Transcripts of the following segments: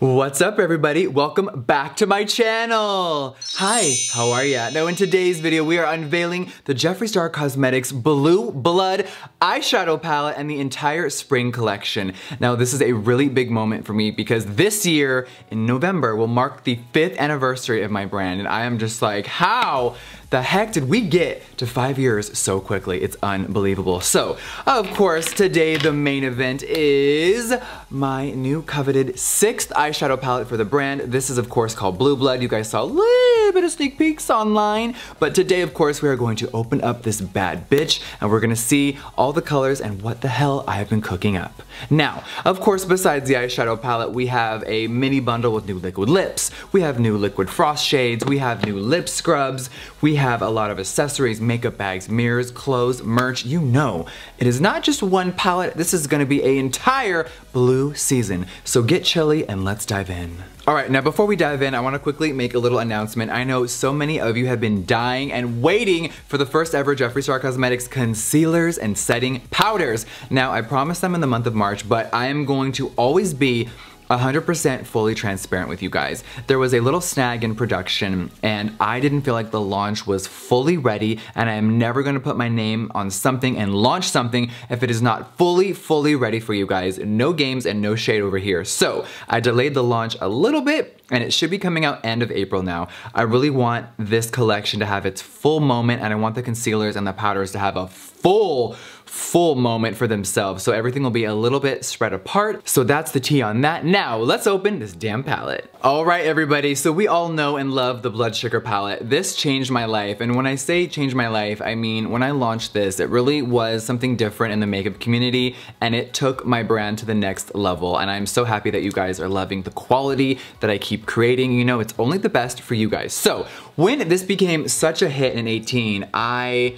What's up everybody? Welcome back to my channel. Hi, how are ya? Now in today's video, we are unveiling the Jeffree Star Cosmetics Blue Blood eyeshadow palette and the entire spring collection. Now this is a really big moment for me because this year in November will mark the 5th anniversary of my brand, and I am just like, how the heck did we get to 5 years so quickly? It's unbelievable. So, of course, today the main event is my new coveted 6th eyeshadow palette for the brand. This is, of course, called Blue Blood. You guys saw a little bit of sneak peeks online, but today, of course, we are going to open up this bad bitch, and we're gonna see all the colors and what the hell I have been cooking up. Now, of course, besides the eyeshadow palette, we have a mini bundle with new liquid lips. We have new liquid frost shades. We have new lip scrubs. We have a lot of accessories, makeup bags, mirrors, clothes, merch, you know. It is not just one palette, this is gonna be an entire blue season. So get chilly and let's dive in. Alright, now before we dive in, I wanna quickly make a little announcement. I know so many of you have been dying and waiting for the first ever Jeffree Star Cosmetics concealers and setting powders. Now, I promised them in the month of March, but I am going to always be 100% fully transparent with you guys. There was a little snag in production and I didn't feel like the launch was fully ready, and I am never gonna put my name on something and launch something if it is not fully ready for you guys. No games and no shade over here. So I delayed the launch a little bit and it should be coming out end of April now. I really want this collection to have its full moment, and I want the concealers and the powders to have a full moment for themselves, so everything will be a little bit spread apart. So that's the tea on that. Now let's open this damn palette. All right everybody, so we all know and love the Blood Sugar palette. This changed my life, and when I say changed my life, I mean when I launched this, it really was something different in the makeup community, and it took my brand to the next level, and I'm so happy that you guys are loving the quality that I keep creating. You know, it's only the best for you guys. So when this became such a hit in 18, I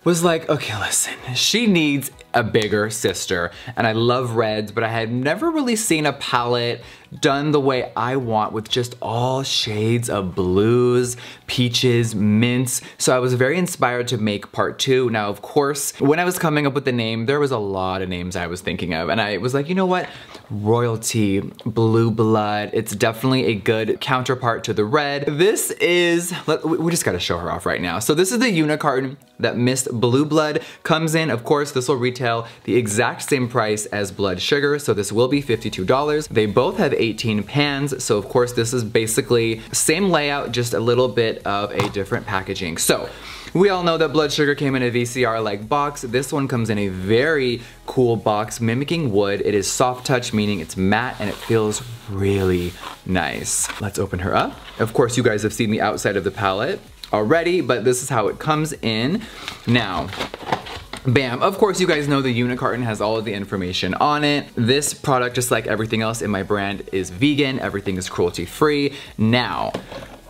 was like, okay, listen, she needs a bigger sister. And I love reds, but I had never really seen a palette done the way I want, with just all shades of blues, peaches, mints. So I was very inspired to make part 2. Now, of course, when I was coming up with the name, there was a lot of names I was thinking of, and I was like, you know what? Royalty, Blue Blood, it's definitely a good counterpart to the red. This is, we just gotta show her off right now. So this is the unicarton that Miss Blue Blood comes in. Of course, this will retail the exact same price as Blood Sugar, so this will be $52. They both have 18 pans, so of course this is basically same layout, just a little bit of a different packaging. So we all know that Blood Sugar came in a VCR-like box. This one comes in a very cool box mimicking wood. It is soft touch, meaning it's matte and it feels really nice. Let's open her up. Of course, you guys have seen the outside of the palette already, but this is how it comes in. Now, bam, of course you guys know the unicarton has all of the information on it. This product, just like everything else in my brand, is vegan. Everything is cruelty-free. Now,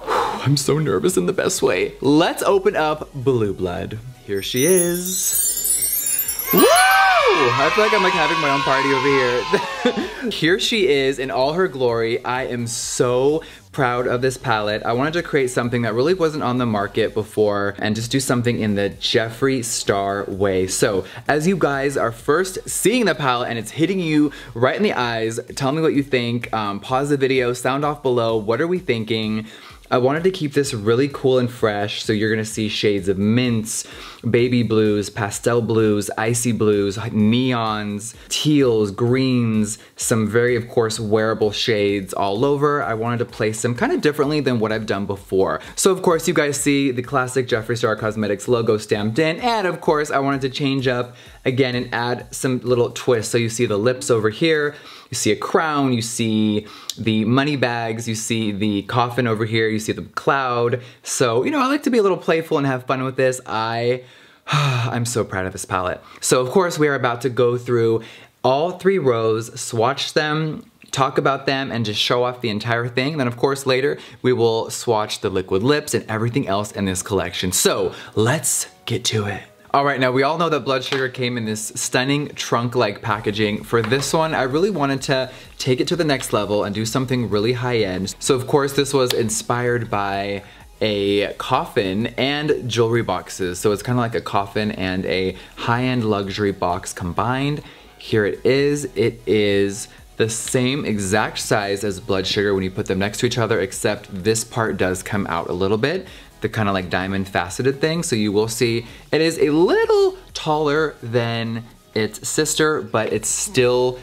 I'm so nervous in the best way. Let's open up Blue Blood. Here she is. Woo! I feel like I'm like having my own party over here. Here she is in all her glory. I am so proud of this palette. I wanted to create something that really wasn't on the market before and just do something in the Jeffree Star way. So as you guys are first seeing the palette and it's hitting you right in the eyes, tell me what you think. Pause the video, sound off below. What are we thinking? I wanted to keep this really cool and fresh, so you're gonna see shades of mints, baby blues, pastel blues, icy blues, neons, teals, greens, some very, of course, wearable shades all over. I wanted to place them kind of differently than what I've done before. So of course you guys see the classic Jeffree Star Cosmetics logo stamped in, and of course I wanted to change up again and add some little twists. So you see the lips over here, you see a crown, you see the money bags, you see the coffin over here, you see the cloud. So, you know, I like to be a little playful and have fun with this. I'm so proud of this palette. So of course we are about to go through all 3 rows, swatch them, talk about them, and just show off the entire thing. Then of course later we will swatch the liquid lips and everything else in this collection. So let's get to it. Alright, now we all know that Blood Sugar came in this stunning trunk-like packaging. For this one, I really wanted to take it to the next level and do something really high-end. So of course this was inspired by a coffin and jewelry boxes. So it's kind of like a coffin and a high-end luxury box combined. Here it is. It is the same exact size as Blood Sugar when you put them next to each other, except this part does come out a little bit, the kind of like diamond faceted thing. So you will see it is a little taller than its sister, but it's still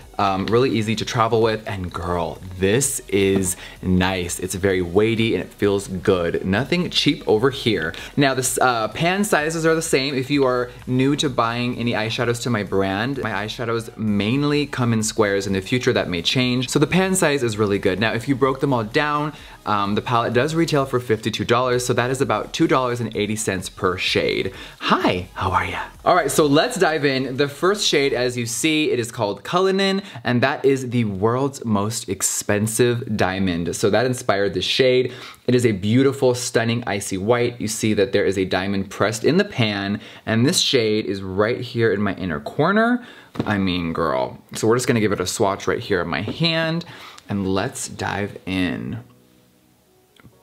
really easy to travel with. And girl, this is nice. It's very weighty and it feels good. Nothing cheap over here. Now the pan sizes are the same. If you are new to buying any eyeshadows to my brand, my eyeshadows mainly come in squares. In the future that may change. So the pan size is really good. Now if you broke them all down, the palette does retail for $52, so that is about $2.80 per shade. Hi, how are ya? All right, so let's dive in. The first shade, as you see, it is called Cullinan, and that is the world's most expensive diamond. So that inspired this shade. It is a beautiful, stunning icy white. You see that there is a diamond pressed in the pan, and this shade is right here in my inner corner. I mean, girl. So we're just gonna give it a swatch right here in my hand, and let's dive in.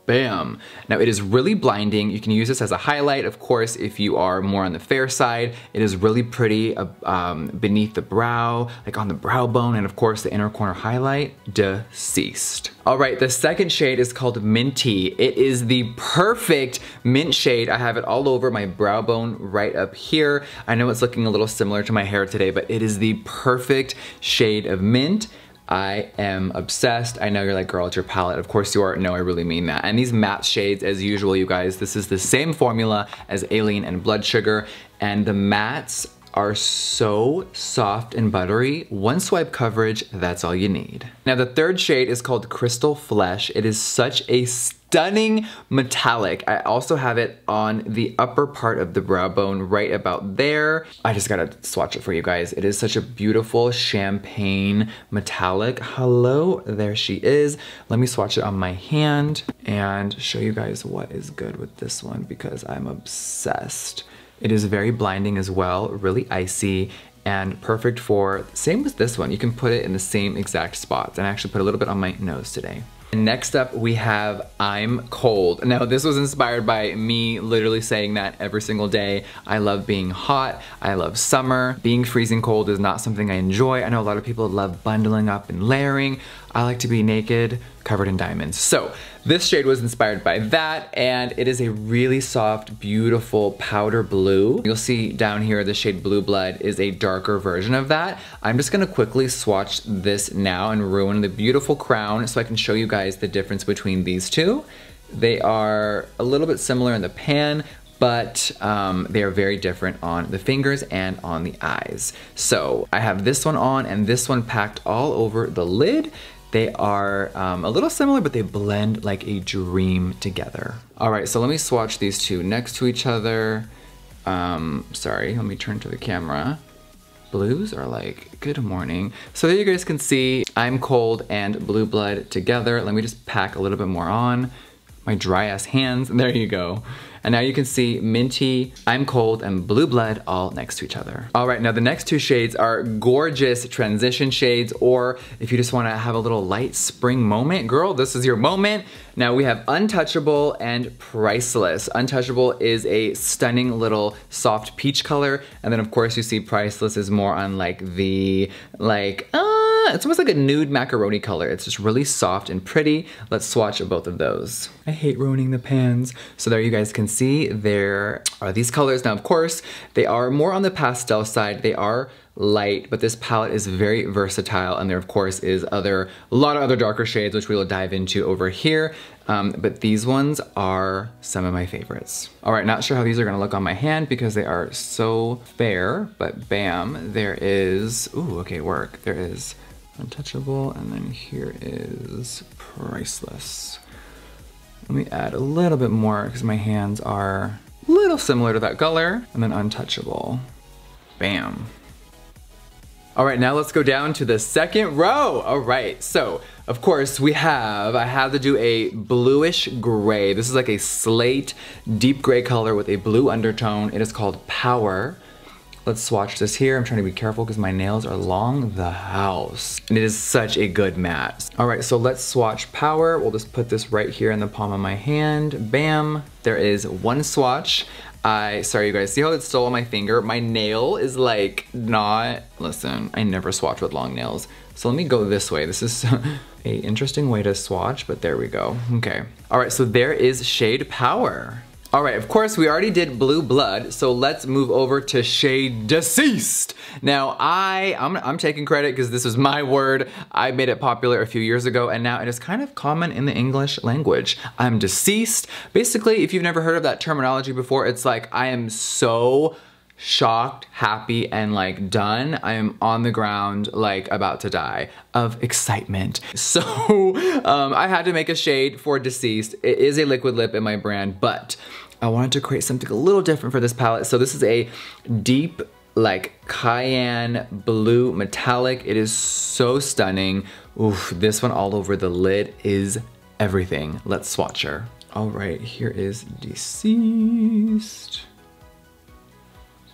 Bam. Now it is really blinding. You can use this as a highlight, of course, if you are more on the fair side. It is really pretty beneath the brow, like on the brow bone, and of course the inner corner highlight, deceased. All right, the second shade is called Minty. It is the perfect mint shade. I have it all over my brow bone right up here. I know it's looking a little similar to my hair today, but it is the perfect shade of mint. I am obsessed. I know you're like, girl, it's your palette. Of course you are. No, I really mean that. And these matte shades, as usual, you guys, this is the same formula as Alien and Blood Sugar. And the mattes are so soft and buttery. One swipe coverage, that's all you need. Now the third shade is called Crystal Flesh. It is such a stunning metallic. I also have it on the upper part of the brow bone right about there. I just gotta swatch it for you guys. It is such a beautiful champagne metallic. Hello, there she is. Let me swatch it on my hand and show you guys what is good with this one because I'm obsessed. It is very blinding as well, really icy, and perfect for, same with this one. You can put it in the same exact spots. And I actually put a little bit on my nose today. And next up we have I'm Cold. Now this was inspired by me literally saying that every single day. I love being hot, I love summer. Being freezing cold is not something I enjoy. I know a lot of people love bundling up and layering. I like to be naked, covered in diamonds. So this shade was inspired by that, and it is a really soft, beautiful powder blue. You'll see down here the shade Blue Blood is a darker version of that. I'm just gonna quickly swatch this now and ruin the beautiful crown so I can show you guys the difference between these two. They are a little bit similar in the pan, but they are very different on the fingers and on the eyes. So I have this one on and this one packed all over the lid. They are a little similar, but they blend like a dream together. All right, so let me swatch these two next to each other. Sorry, let me turn to the camera. Blues are like, good morning. So there you guys can see I'm Cold and Blue Blood together. Let me just pack a little bit more on. My dry ass hands, and there you go. And now you can see Minty, I'm Cold, and Blue Blood all next to each other. All right, now the next two shades are gorgeous transition shades, or if you just wanna have a little light spring moment, girl, this is your moment. Now we have Untouchable and Priceless. Untouchable is a stunning little soft peach color, and then of course you see Priceless is more on like the, it's almost like a nude macaroni color. It's just really soft and pretty. Let's swatch both of those. I hate ruining the pans. So there you guys can see there are these colors. Now, of course, they are more on the pastel side. They are light, but this palette is very versatile, and there, of course, is a lot of other darker shades, which we will dive into over here. But these ones are some of my favorites. All right, not sure how these are gonna look on my hand because they are so fair, but bam, there is, ooh, okay, work. There is Untouchable, and then here is Priceless. Let me add a little bit more because my hands are a little similar to that color, and then Untouchable. Bam. All right, now let's go down to the second row. All right, so of course I had to do a bluish gray. This is like a slate, deep gray color with a blue undertone. It is called Power. Let's swatch this here. I'm trying to be careful because my nails are long the house. And it is such a good matte. All right, so let's swatch Power. We'll just put this right here in the palm of my hand. Bam, there is one swatch. Sorry you guys, see how it's still on my finger? My nail is like not, listen, I never swatch with long nails. So let me go this way. This is a interesting way to swatch, but there we go. Okay. All right, so there is shade Power. All right, of course, we already did Blue Blood, so let's move over to shade Deceased. Now, I'm taking credit because this was my word. I made it popular a few years ago, and now it is kind of common in the English language. I'm deceased. Basically, if you've never heard of that terminology before, it's like I am so shocked, happy, and like done. I am on the ground, like about to die of excitement. So I had to make a shade for Deceased. It is a liquid lip in my brand, but I wanted to create something a little different for this palette. So this is a deep, like cayenne blue metallic. It is so stunning. Oof, this one all over the lid is everything. Let's swatch her. All right, here is Deceased.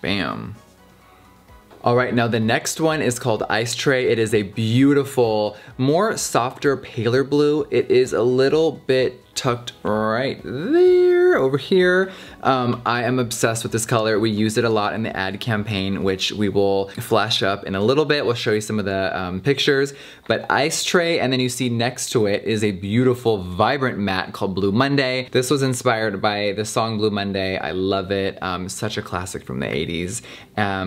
Bam. All right, now the next one is called Ice Tray. It is a beautiful, more softer, paler blue. It is a little bit tucked right there, over here. I am obsessed with this color. We used it a lot in the ad campaign, which we will flash up in a little bit. We'll show you some of the pictures. But Ice Tray, and then you see next to it is a beautiful, vibrant matte called Blue Monday. This was inspired by the song Blue Monday. I love it. Such a classic from the 80s.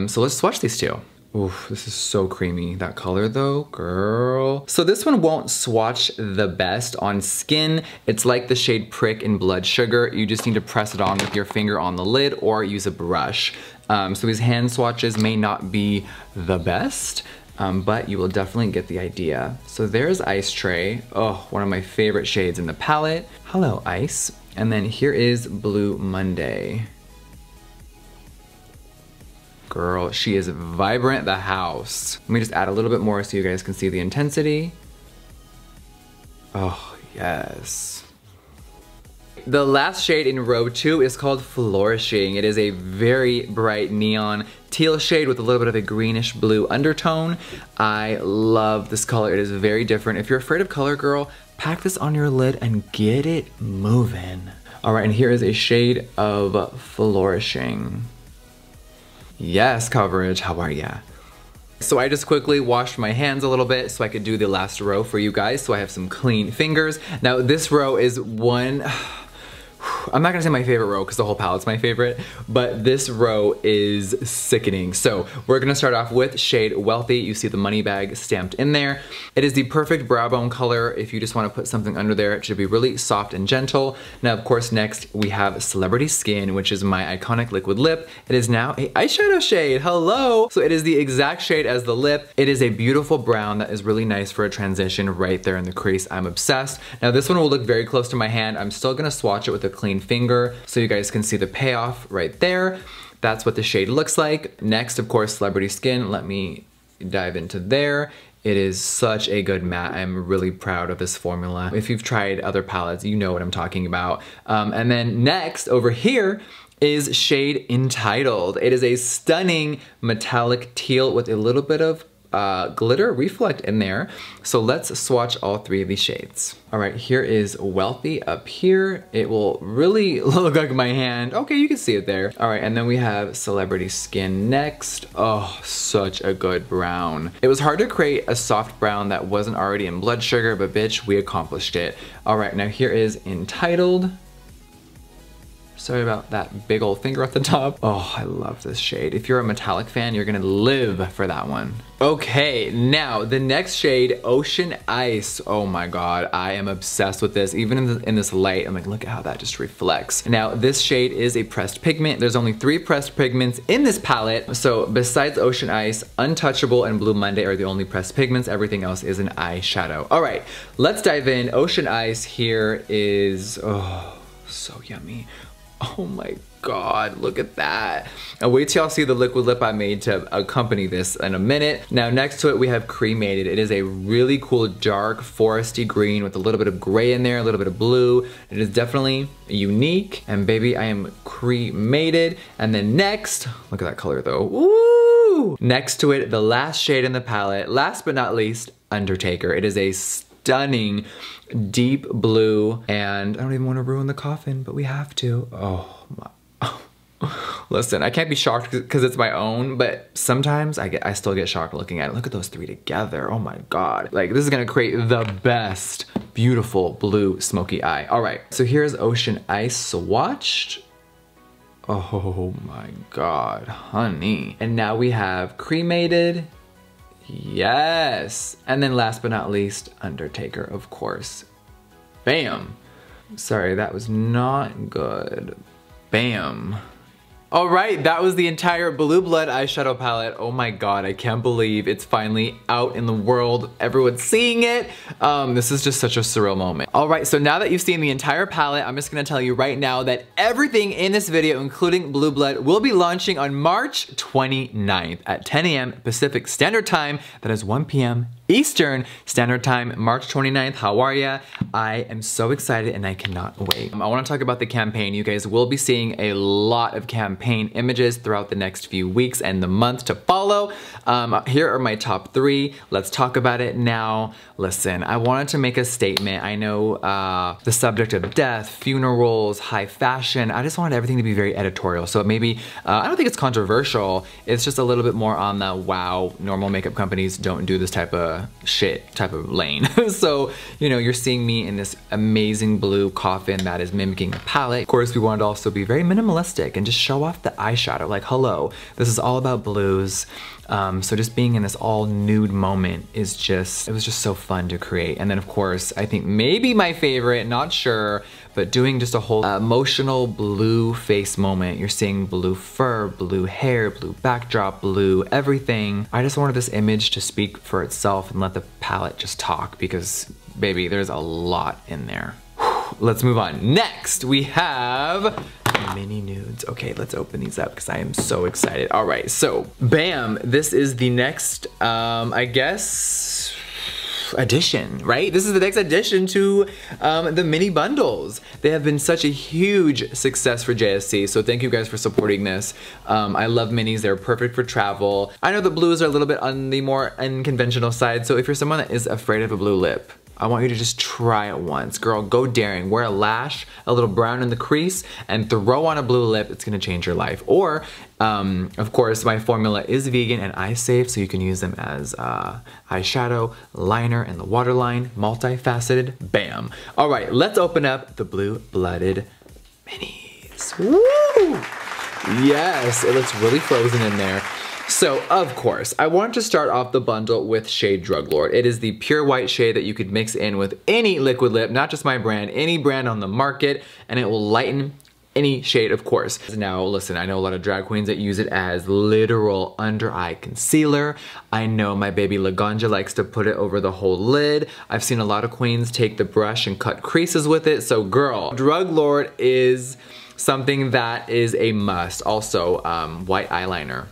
So let's swatch these two. Oof, this is so creamy. That color though, girl. So this one won't swatch the best on skin. It's like the shade Prick in Blood Sugar. You just need to press it on with your finger on the lid or use a brush. So these hand swatches may not be the best, but you will definitely get the idea. So there's Ice Tray. Oh, one of my favorite shades in the palette. Hello, Ice. And then here is Blue Monday. Girl, she is vibrant the house. Let me just add a little bit more so you guys can see the intensity. Oh, yes. The last shade in row 2 is called Flourishing. It is a very bright neon teal shade with a little bit of a greenish blue undertone. I love this color. It is very different. If you're afraid of color, girl, pack this on your lid and get it moving. All right, and here is a shade of Flourishing. Yes, coverage, how are ya? So I just quickly washed my hands a little bit so I could do the last row for you guys, so I have some clean fingers. Now this row is one, I'm not gonna say my favorite row because the whole palette's my favorite, but this row is sickening. So we're gonna start off with shade Wealthy. You see the money bag stamped in there. It is the perfect brow bone color if you just wanna put something under there. It should be really soft and gentle. Now, of course, next we have Celebrity Skin, which is my iconic liquid lip. It is now a eyeshadow shade, hello! So it is the exact shade as the lip. It is a beautiful brown that is really nice for a transition right there in the crease. I'm obsessed. Now this one will look very close to my hand. I'm still gonna swatch it with a clean finger so you guys can see the payoff right there. That's what the shade looks like. Next, of course, Celebrity Skin. Let me dive into there. It is such a good matte. I'm really proud of this formula. If you've tried other palettes, you know what I'm talking about. And then next, over here, is shade Entitled. It is a stunning metallic teal with a little bit of glitter reflect in there. So let's swatch all 3 of these shades. All right, here is Wealthy up here. It will really look like my hand. Okay, you can see it there. All right, and then we have Celebrity Skin next. Oh, such a good brown. It was hard to create a soft brown that wasn't already in Blood Sugar, but bitch, we accomplished it. All right, now here is Entitled. Sorry about that big old finger at the top. Oh, I love this shade. If you're a metallic fan, you're gonna live for that one. Okay, now the next shade, Ocean Ice. Oh my God, I am obsessed with this. Even in this light, I'm like, look at how that just reflects. Now, this shade is a pressed pigment. There's only 3 pressed pigments in this palette. So besides Ocean Ice, Untouchable and Blue Monday are the only pressed pigments. Everything else is an eyeshadow. All right, let's dive in. Ocean Ice here is, oh, so yummy. Oh my God, look at that. And wait till y'all see the liquid lip I made to accompany this in a minute. Now next to it we have Cremated. It is a really cool dark foresty green with a little bit of gray in there, a little bit of blue. It is definitely unique. And baby, I am cremated. And then next, look at that color though. Woo! Next to it, the last shade in the palette, last but not least, Undertaker. It is a stunning deep blue, and I don't even want to ruin the coffin, but we have to. Oh my, Listen, I can't be shocked because it's my own, but sometimes I still get shocked looking at it. Look at those three together. Oh my God. Like, this is gonna create the best, beautiful blue smoky eye. All right, so here's Ocean Ice swatched. Oh my God, honey. And now we have Cremated. Yes. And then last but not least, Undertaker, of course. Bam. Sorry, that was not good. Bam. All right, that was the entire Blue Blood eyeshadow palette. Oh my God, I can't believe it's finally out in the world. Everyone's seeing it. This is just such a surreal moment. All right, so now that you've seen the entire palette, I'm just gonna tell you right now that everything in this video, including Blue Blood, will be launching on March 29th at 10 a.m. Pacific Standard Time. That is 1 p.m. Eastern Standard Time, March 29th. How are ya? I am so excited and I cannot wait. I wanna talk about the campaign. You guys will be seeing a lot of campaign images throughout the next few weeks and the month to follow. Here are my top 3. Let's talk about it now. Listen, I wanted to make a statement. I know the subject of death, funerals, high fashion. I just wanted everything to be very editorial. So maybe, I don't think it's controversial. It's just a little bit more on the, wow, normal makeup companies don't do this type of shit type of lane. So, you know, you're seeing me in this amazing blue coffin that is mimicking the palette. Of course, we wanted to also be very minimalistic and just show off the eyeshadow. Like, hello, this is all about blues. So just being in this all nude moment is just, it was just so fun to create. And then of course, I think maybe my favorite, not sure, but doing just a whole emotional blue face moment. You're seeing blue fur, blue hair, blue backdrop, blue everything. I just wanted this image to speak for itself and let the palette just talk because, baby, there's a lot in there. Let's move on. Next, we have mini nudes. Okay, let's open these up because I am so excited. All right, so bam, this is the next, I guess, addition, right? This is the next addition to the mini bundles. They have been such a huge success for JSC, so thank you guys for supporting this. I love minis, they're perfect for travel. I know the blues are a little bit on the more unconventional side, so if you're someone that is afraid of a blue lip, I want you to just try it once. Girl, go daring. Wear a lash, a little brown in the crease, and throw on a blue lip. It's gonna change your life. Or, of course, my formula is vegan and eye safe, so you can use them as eyeshadow, liner, and the waterline, multifaceted, bam. All right, let's open up the Blue Blooded minis. Woo! Yes, it looks really frozen in there. So, of course, I wanted to start off the bundle with Shade Drug Lord. It is the pure white shade that you could mix in with any liquid lip, not just my brand, any brand on the market, and it will lighten any shade, of course. Now, listen, I know a lot of drag queens that use it as literal under eye concealer. I know my baby Laganja likes to put it over the whole lid. I've seen a lot of queens take the brush and cut creases with it. So girl, Drug Lord is something that is a must. Also, white eyeliner.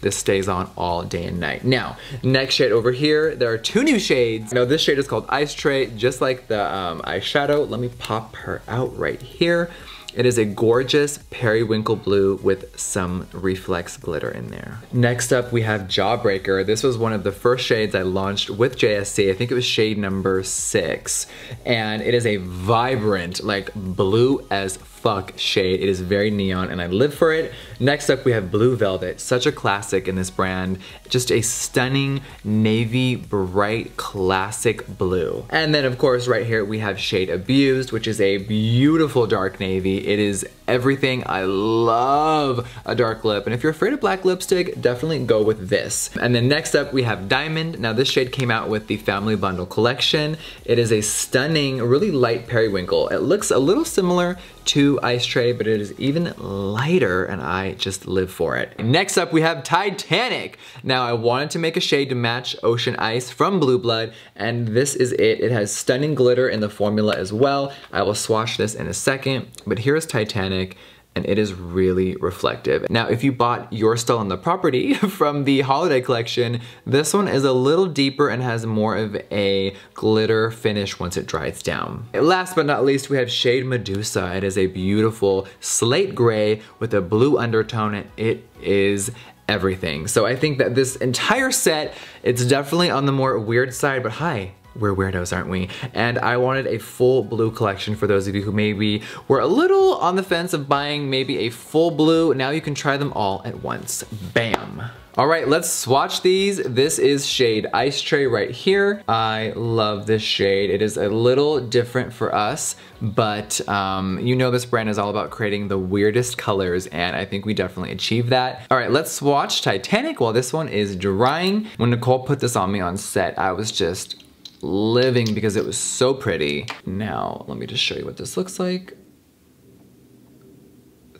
This stays on all day and night. Now, next shade over here, there are 2 new shades. Now this shade is called Ice Tray, just like the eyeshadow. Let me pop her out right here. It is a gorgeous periwinkle blue with some reflex glitter in there. Next up, we have Jawbreaker. This was one of the first shades I launched with JSC. I think it was shade number 6. And it is a vibrant, like blue as fuck shade. It is very neon and I live for it. Next up, we have Blue Velvet, such a classic in this brand. Just a stunning navy bright classic blue. And then of course right here we have shade Abused, which is a beautiful dark navy. It is everything. I love a dark lip. And if you're afraid of black lipstick, definitely go with this. And then next up we have Diamond. Now this shade came out with the Family Bundle collection. It is a stunning, really light periwinkle. It looks a little similar to Ice Tray, but it is even lighter and I just live for it. Next up we have Titanic. Now I wanted to make a shade to match Ocean Ice from Blue Blood, and this is it. It has stunning glitter in the formula as well. I will swatch this in a second, but here's Titanic. And it is really reflective. Now, if you bought You're Still on the Property from the holiday collection, this one is a little deeper and has more of a glitter finish once it dries down. Last but not least, we have shade Medusa. It is a beautiful slate gray with a blue undertone, and it is everything. So I think that this entire set, it's definitely on the more weird side, but hi, We're weirdos, aren't we? And I wanted a full blue collection for those of you who maybe were a little on the fence of buying maybe a full blue. Now you can try them all at once. Bam. All right, let's swatch these. This is shade Ice Tray right here. I love this shade. It is a little different for us, but you know this brand is all about creating the weirdest colors, and I think we definitely achieved that. All right, let's swatch Titanic while this one is drying. When Nicole put this on me on set, I was just living because it was so pretty. Now, let me just show you what this looks like.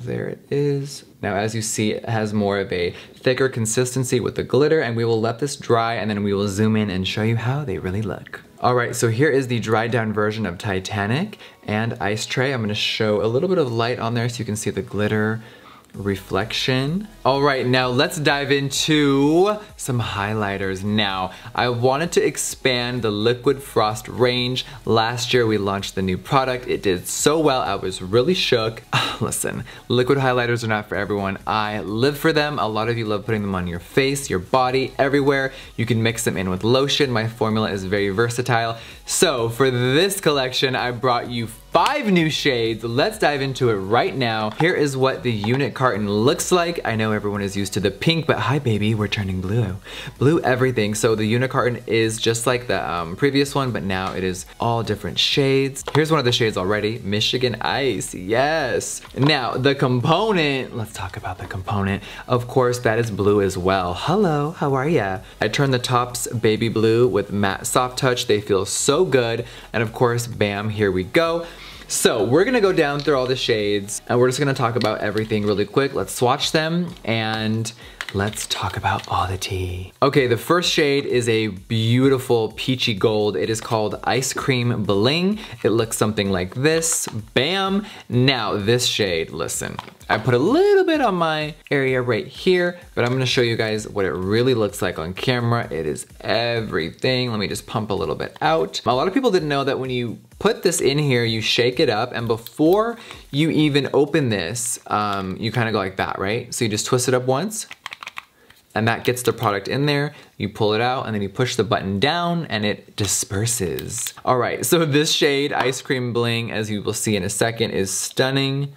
There it is. Now, as you see, it has more of a thicker consistency with the glitter, and we will let this dry and then we will zoom in and show you how they really look. All right, so here is the dried down version of Titanic and Ice Tray. I'm gonna show a little bit of light on there so you can see the glitter reflection. All right, now let's dive into some highlighters. Now, I wanted to expand the Liquid Frost range. Last year we launched the new product. It did so well, I was really shook. Listen, liquid highlighters are not for everyone. I live for them. A lot of you love putting them on your face, your body, everywhere. You can mix them in with lotion. My formula is very versatile. So for this collection, I brought you 5 new shades. Let's dive into it right now. Here is what the unit carton looks like. I know everyone is used to the pink, but hi baby, we're turning blue. Blue everything. So the unit carton is just like the previous one, but now it is all different shades. Here's one of the shades already, Michigan Ice, yes. Now the component, let's talk about the component. Of course, that is blue as well. Hello, how are ya? I turned the tops baby blue with matte soft touch. They feel so good. And of course, bam, here we go. So we're gonna go down through all the shades and we're just gonna talk about everything really quick. Let's swatch them and let's talk about all the tea. Okay, the first shade is a beautiful peachy gold. It is called Ice Cream Bling. It looks something like this, bam. Now this shade, listen, I put a little bit on my area right here, but I'm gonna show you guys what it really looks like on camera. It is everything. Let me just pump a little bit out. A lot of people didn't know that when you put this in here, you shake it up, and before you even open this, you kind of go like that, right? So you just twist it up once, and that gets the product in there. You pull it out and then you push the button down and it disperses. All right, so this shade, Ice Cream Bling, as you will see in a second, is stunning.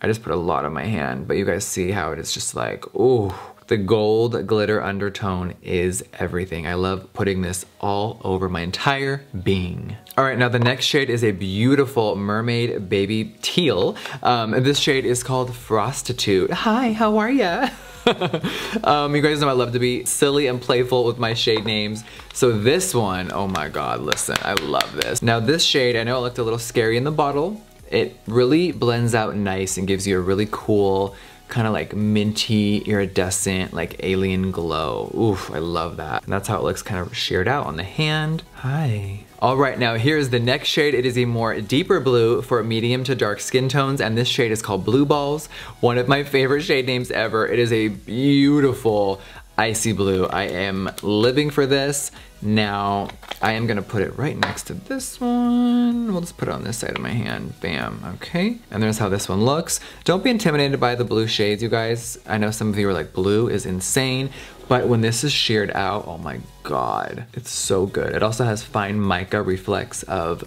I just put a lot on my hand, but you guys see how it is just like, ooh. The gold glitter undertone is everything. I love putting this all over my entire being. All right, now the next shade is a beautiful mermaid baby teal. This shade is called Frostitute. Hi, how are ya? You guys know I love to be silly and playful with my shade names. So this one, oh my God, listen, I love this. Now this shade, I know it looked a little scary in the bottle. It really blends out nice and gives you a really cool, kind of like minty, iridescent, like alien glow. Oof, I love that. And that's how it looks kind of sheared out on the hand. Hi. All right, now here's the next shade. It is a more deeper blue for medium to dark skin tones, and this shade is called Blue Balls. One of my favorite shade names ever. It is a beautiful icy blue. I am living for this. Now, I am gonna put it right next to this one. We'll just put it on this side of my hand, bam, okay. And there's how this one looks. Don't be intimidated by the blue shades, you guys. I know some of you are like, blue is insane, but when this is sheared out, oh my God, it's so good. It also has fine mica reflex of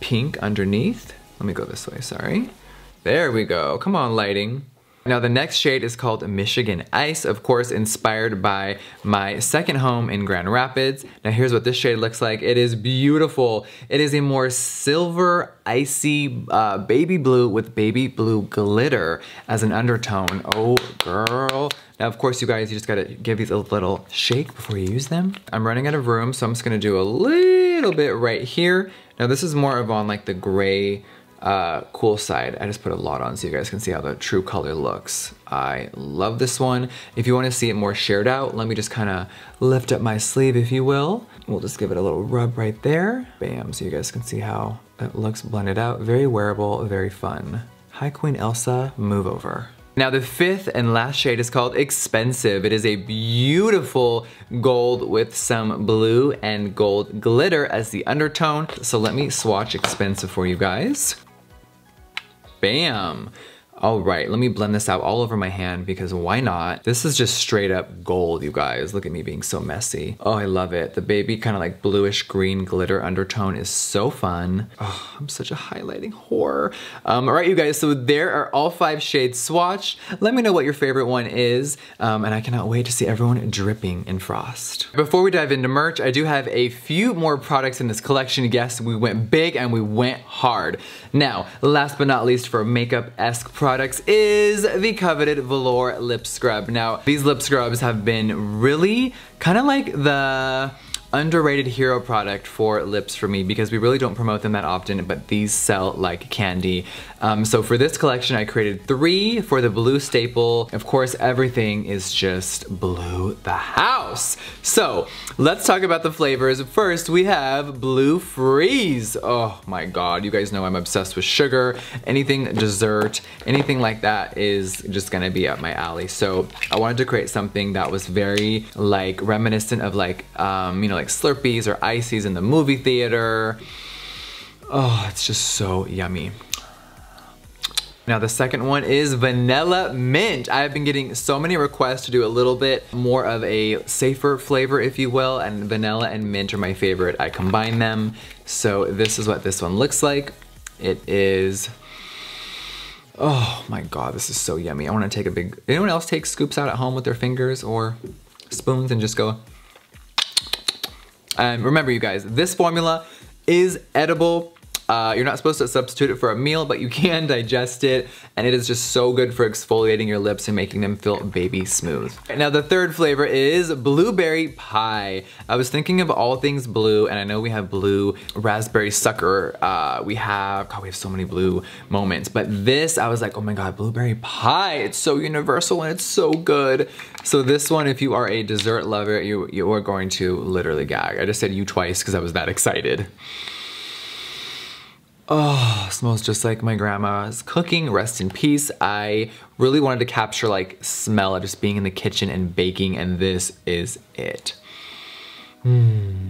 pink underneath. Let me go this way, sorry. There we go, come on lighting. Now the next shade is called Michigan Ice, of course inspired by my second home in Grand Rapids. Now here's what this shade looks like. It is beautiful. It is a more silver, icy baby blue with baby blue glitter as an undertone. Oh girl. Now of course you guys, you just gotta give these a little shake before you use them. I'm running out of room, so I'm just gonna do a little bit right here. Now this is more of on like the gray, cool side. I just put a lot on so you guys can see how the true color looks. I love this one. If you want to see it more shared out, let me just kind of lift up my sleeve, if you will. We'll just give it a little rub right there. Bam, so you guys can see how it looks blended out. Very wearable, very fun. Hi Queen Elsa, move over. Now the fifth and last shade is called Expensive. It is a beautiful gold with some blue and gold glitter as the undertone. So let me swatch Expensive for you guys. Bam. All right, let me blend this out all over my hand because why not? This is just straight up gold, you guys. Look at me being so messy. Oh, I love it. The baby kind of like bluish green glitter undertone is so fun. Oh, I'm such a highlighting whore. All right, you guys, so there are all 5 shades swatched. Let me know what your favorite one is, and I cannot wait to see everyone dripping in frost. Before we dive into merch, I do have a few more products in this collection. Yes, we went big and we went hard. Now, last but not least for makeup-esque products is the coveted Velour Lip Scrub. Now, these lip scrubs have been really kind of like the underrated hero product for lips for me because we really don't promote them that often, but these sell like candy. So for this collection, I created 3 for the blue staple. Of course, everything is just blue the house. So let's talk about the flavors. First, we have Blue Freeze. Oh my God, you guys know I'm obsessed with sugar. Anything dessert, anything like that is just gonna be up my alley. So I wanted to create something that was very like reminiscent of like, you know, like Slurpees or Ices in the movie theater. Oh, it's just so yummy. Now the second one is Vanilla Mint. I've been getting so many requests to do a little bit more of a safer flavor, if you will, and vanilla and mint are my favorite. I combine them. So this is what this one looks like. It is, oh my God, this is so yummy. I wanna take a big, anyone else take scoops out at home with their fingers or spoons and just go? Remember you guys, this formula is edible. You're not supposed to substitute it for a meal, but you can digest it, and it is just so good for exfoliating your lips and making them feel baby smooth. Now the third flavor is Blueberry Pie. I was thinking of all things blue, and I know we have blue raspberry sucker. We have so many blue moments, but this, I was like, oh my God, Blueberry Pie. It's so universal and it's so good. So this one, if you are a dessert lover, you are going to literally gag. I just said you twice because I was that excited. Oh, smells just like my grandma's cooking, rest in peace. I really wanted to capture like smell of just being in the kitchen and baking, and this is it.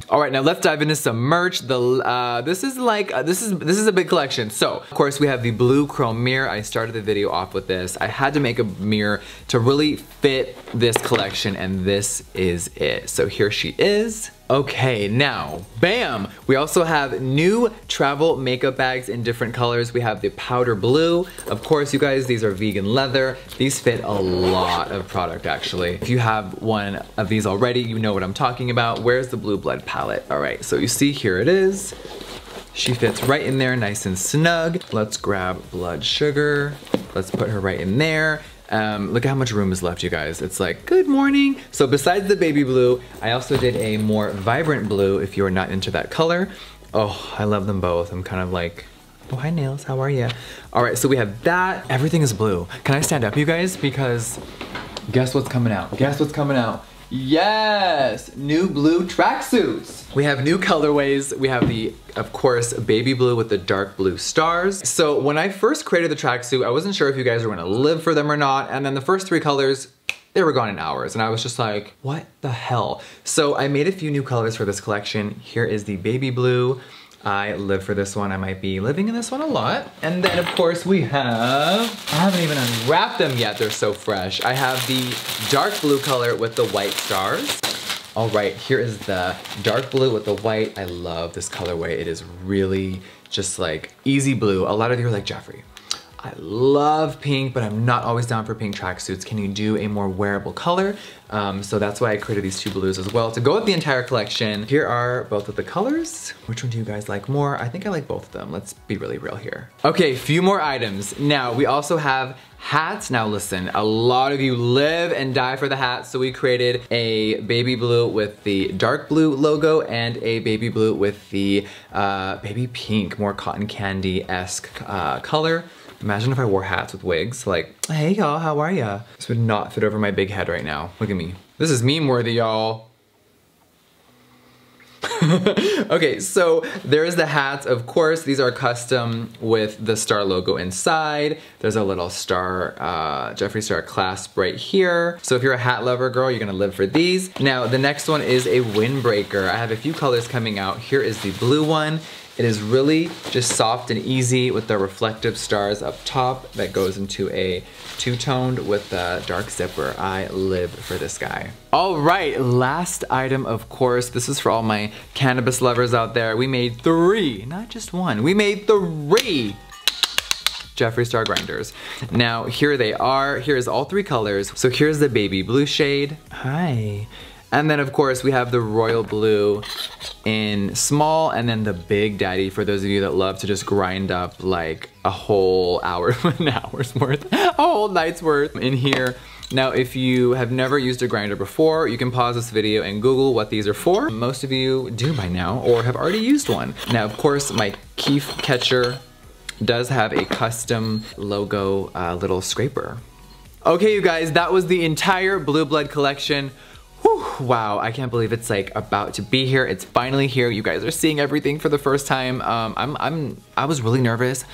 All right, now let's dive into some merch. This is a big collection. So, of course, we have the blue chrome mirror. I started the video off with this. I had to make a mirror to really fit this collection, and this is it. So here she is. Okay, now, bam! We also have new travel makeup bags in different colors. We have the powder blue. Of course, you guys, these are vegan leather. These fit a lot of product, actually. If you have one of these already, you know what I'm talking about. Where's the Blue Blood palette? All right, so you see, here it is. She fits right in there, nice and snug. Let's grab Blood Sugar. Let's put her right in there. Look at how much room is left, you guys. It's like, good morning. So besides the baby blue, I also did a more vibrant blue if you're not into that color. Oh, I love them both. I'm kind of like, oh, hi Nails, how are you? All right, so we have that. Everything is blue. Can I stand up, you guys? Because guess what's coming out? Guess what's coming out? Yes, new blue tracksuits. We have new colorways. We have the, of course, baby blue with the dark blue stars. So when I first created the tracksuit, I wasn't sure if you guys were gonna live for them or not. And then the first 3 colors, they were gone in hours. And I was just like, what the hell? So I made a few new colors for this collection. Here is the baby blue. I live for this one. I might be living in this one a lot. And then of course we have, I haven't even unwrapped them yet. They're so fresh. I have the dark blue color with the white stars. All right, here is the dark blue with the white. I love this colorway. It is really just like easy blue. A lot of you are like, Jeffrey, I love pink, but I'm not always down for pink tracksuits. Can you do a more wearable color? So that's why I created these 2 blues as well to go with the entire collection. Here are both of the colors. Which one do you guys like more? I think I like both of them. Let's be really real here. Okay, few more items. Now, we also have hats. Now listen, a lot of you live and die for the hats, so we created a baby blue with the dark blue logo and a baby blue with the baby pink, more cotton candy-esque color. Imagine if I wore hats with wigs, like, hey y'all, how are ya? This would not fit over my big head right now. Look at me. This is meme worthy, y'all. Okay, so there's the hats. Of course, these are custom with the star logo inside. There's a little star, Jeffree Star clasp right here. So if you're a hat lover girl, you're gonna live for these. Now, the next one is a windbreaker. I have a few colors coming out. Here is the blue one. It is really just soft and easy with the reflective stars up top that goes into a two-toned with a dark zipper. I live for this guy. All right, last item, of course. This is for all my cannabis lovers out there. We made 3, not just 1. We made 3 Jeffree Star grinders. Now, here they are. Here's all 3 colors. So here's the baby blue shade. Hi. And then of course we have the royal blue in small, and then the big daddy for those of you that love to just grind up like a whole hour, an hour's worth, a whole night's worth in here. Now, if you have never used a grinder before, you can pause this video and Google what these are for. Most of you do by now or have already used one. Now, of course, my Keef catcher does have a custom logo little scraper. Okay, you guys, that was the entire Blue Blood collection. Whew, wow, I can't believe it's like about to be here. It's finally here. You guys are seeing everything for the first time. I was really nervous.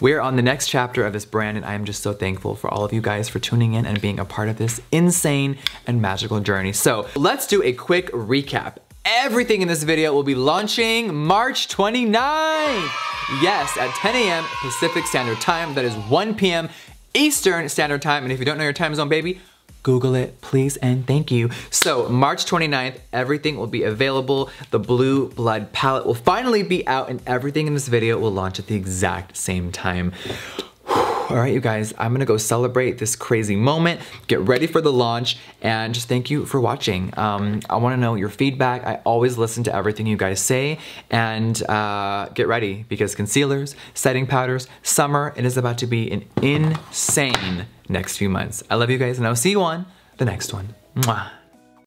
We're on the next chapter of this brand, and I am just so thankful for all of you guys for tuning in and being a part of this insane and magical journey. So let's do a quick recap. Everything in this video will be launching March 29th. Yes, at 10 a.m. Pacific Standard Time. That is 1 p.m. Eastern Standard Time. And if you don't know your time zone, baby, Google it, please and thank you. So March 29th, everything will be available. The Blue Blood palette will finally be out, and everything in this video will launch at the exact same time. All right, you guys, I'm gonna go celebrate this crazy moment, get ready for the launch, and just thank you for watching. I wanna know your feedback. I always listen to everything you guys say, and get ready, because concealers, setting powders, summer, it is about to be an insane next few months. I love you guys, and I'll see you on the next one. Mwah.